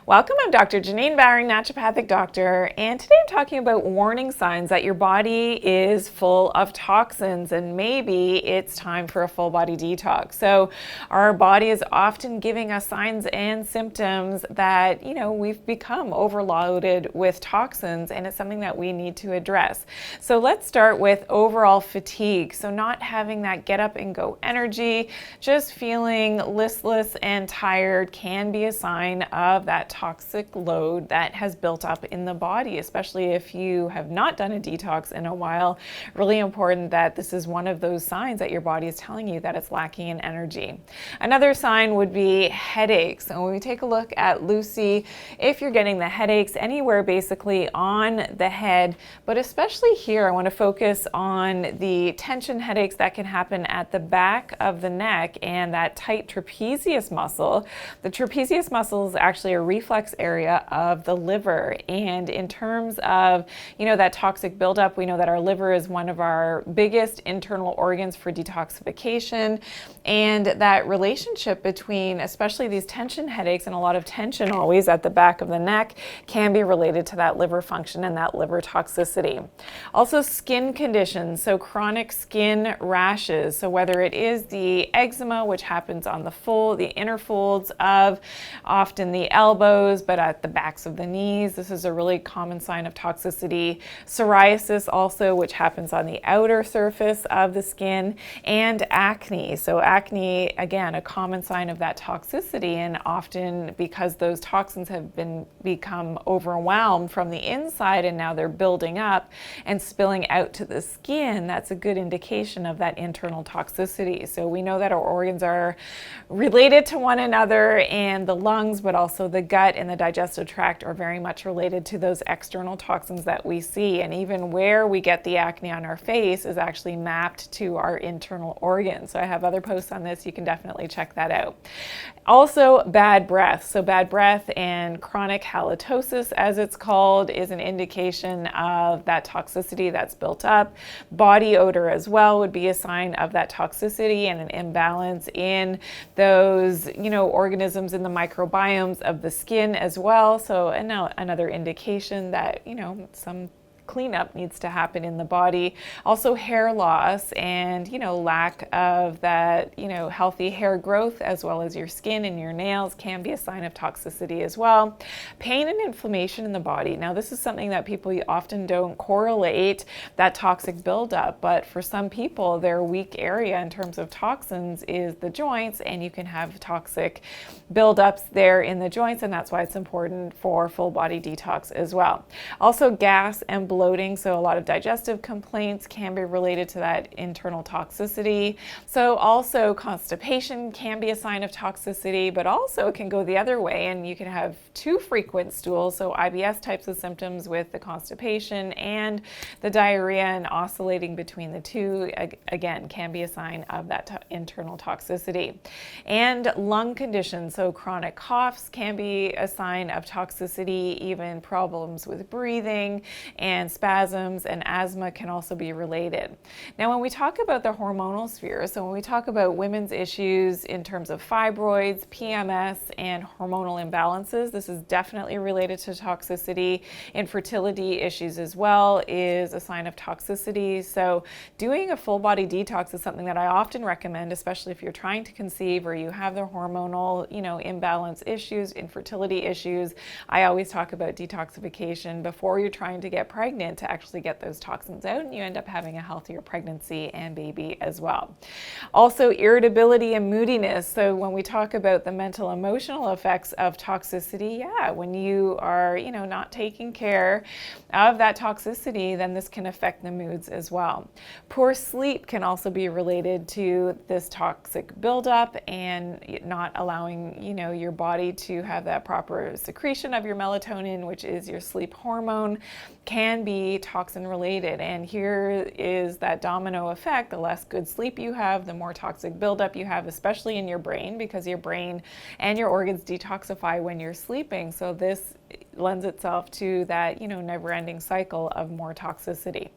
Welcome, I'm Dr. Janine Bowring, naturopathic doctor, and today I'm talking about warning signs that your body is full of toxins and maybe it's time for a full body detox. So our body is often giving us signs and symptoms that, we've become overloaded with toxins, and it's something that we need to address. So let's start with overall fatigue. So not having that get up and go energy, just feeling listless and tired can be a sign of that toxic load that has built up in the body, especially if you have not done a detox in a while. Really important that this is one of those signs that your body is telling you that it's lacking in energy. Another sign would be headaches. So when we take a look at Lucy, if you're getting the headaches anywhere basically on the head, but especially here, I want to focus on the tension headaches that can happen at the back of the neck and that tight trapezius muscle. The trapezius muscle is actually a reflex area of the liver, and in terms of that toxic buildup, we know that our liver is one of our biggest internal organs for detoxification, and that relationship between especially these tension headaches and a lot of tension always at the back of the neck can be related to that liver function and that liver toxicity. Also skin conditions, so chronic skin rashes, so whether it is the eczema, which happens on the inner folds of often the elbows, but at the backs of the knees. This is a really common sign of toxicity. Psoriasis also, which happens on the outer surface of the skin, and acne. So acne, again, a common sign of that toxicity, and often because those toxins have become overwhelmed from the inside and now they're building up and spilling out to the skin, that's a good indication of that internal toxicity. So we know that our organs are related to one another, and the lungs, but also the gut and the digestive tract are very much related to those external toxins that we see. And even where we get the acne on our face is actually mapped to our internal organs. So I have other posts on this. You can definitely check that out. Also, bad breath. So bad breath and chronic halitosis, as it's called, is an indication of that toxicity that's built up. Body odor as well would be a sign of that toxicity and an imbalance in those, organisms in the microbiomes of the skin as well. So another indication that, some cleanup needs to happen in the body. Also hair loss and, lack of that, healthy hair growth, as well as your skin and your nails, can be a sign of toxicity as well. Pain and inflammation in the body. Now, this is something that people often don't correlate that toxic buildup, but for some people, their weak area in terms of toxins is the joints, and you can have toxic buildups there in the joints, and that's why it's important for full body detox as well. Also gas and bloating, so a lot of digestive complaints can be related to that internal toxicity. So also constipation can be a sign of toxicity, but also it can go the other way, and you can have too frequent stools, so IBS types of symptoms with the constipation and the diarrhea, and oscillating between the two, again, can be a sign of that internal toxicity. And lung conditions, so chronic coughs can be a sign of toxicity, even problems with breathing and spasms and asthma can also be related. Now, when we talk about the hormonal sphere, so when we talk about women's issues in terms of fibroids, PMS, and hormonal imbalances, this is definitely related to toxicity. Infertility issues as well is a sign of toxicity. So doing a full body detox is something that I often recommend, especially if you're trying to conceive or you have the hormonal, imbalance issues, infertility issues. I always talk about detoxification before you're trying to get pregnant to actually get those toxins out, and you end up having a healthier pregnancy and baby as well. Also, irritability and moodiness. So when we talk about the mental emotional effects of toxicity, when you are, not taking care of that toxicity, then this can affect the moods as well. Poor sleep can also be related to this toxic buildup and not allowing, your body to have that proper secretion of your melatonin, which is your sleep hormone, can be toxin related. And here is that domino effect. The less good sleep you have, the more toxic buildup you have, especially in your brain, because your brain and your organs detoxify when you're sleeping. So this lends itself to that, never-ending cycle of more toxicity.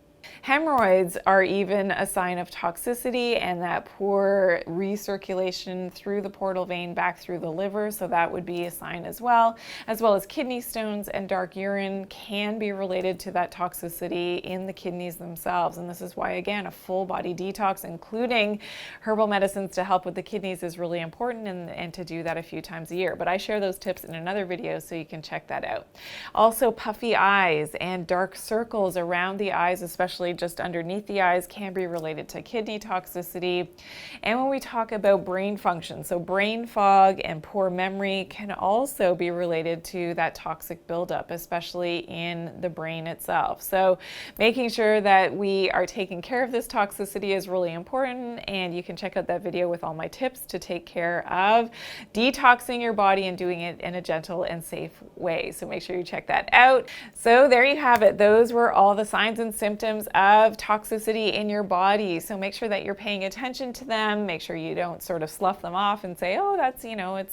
Hemorrhoids are even a sign of toxicity and that poor recirculation through the portal vein back through the liver, so that would be a sign as well as kidney stones and dark urine can be related to that toxicity in the kidneys themselves. And this is why, again, a full body detox, including herbal medicines to help with the kidneys, is really important, and to do that a few times a year. But I share those tips in another video, so you can check that out. Also, puffy eyes and dark circles around the eyes, especially just underneath the eyes, can be related to kidney toxicity. And when we talk about brain function, so brain fog and poor memory can also be related to that toxic buildup, especially in the brain itself. So making sure that we are taking care of this toxicity is really important, and you can check out that video with all my tips to take care of detoxing your body and doing it in a gentle and safe way. So make sure you check that out. So there you have it. Those were all the signs and symptoms of toxicity in your body. So make sure that you're paying attention to them. Make sure you don't sort of slough them off and say, oh, that's,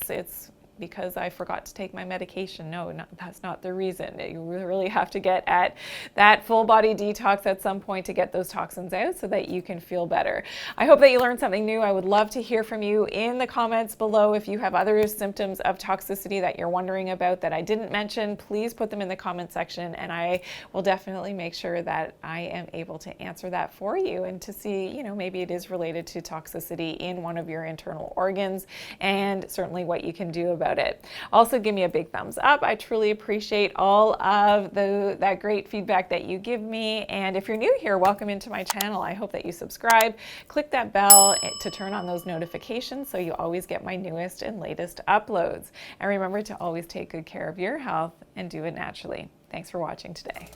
it's because I forgot to take my medication. No, that's not the reason. You really have to get at that full body detox at some point to get those toxins out so that you can feel better. I hope that you learned something new. I would love to hear from you in the comments below. If you have other symptoms of toxicity that you're wondering about that I didn't mention, please put them in the comment section, and I will definitely make sure that I am able to answer that for you and to see, maybe it is related to toxicity in one of your internal organs, and certainly what you can do about it. Also, give me a big thumbs up. I truly appreciate all of that great feedback that you give me. And if you're new here, welcome into my channel. I hope that you subscribe, click that bell to turn on those notifications so you always get my newest and latest uploads. And remember to always take good care of your health and do it naturally. Thanks for watching today.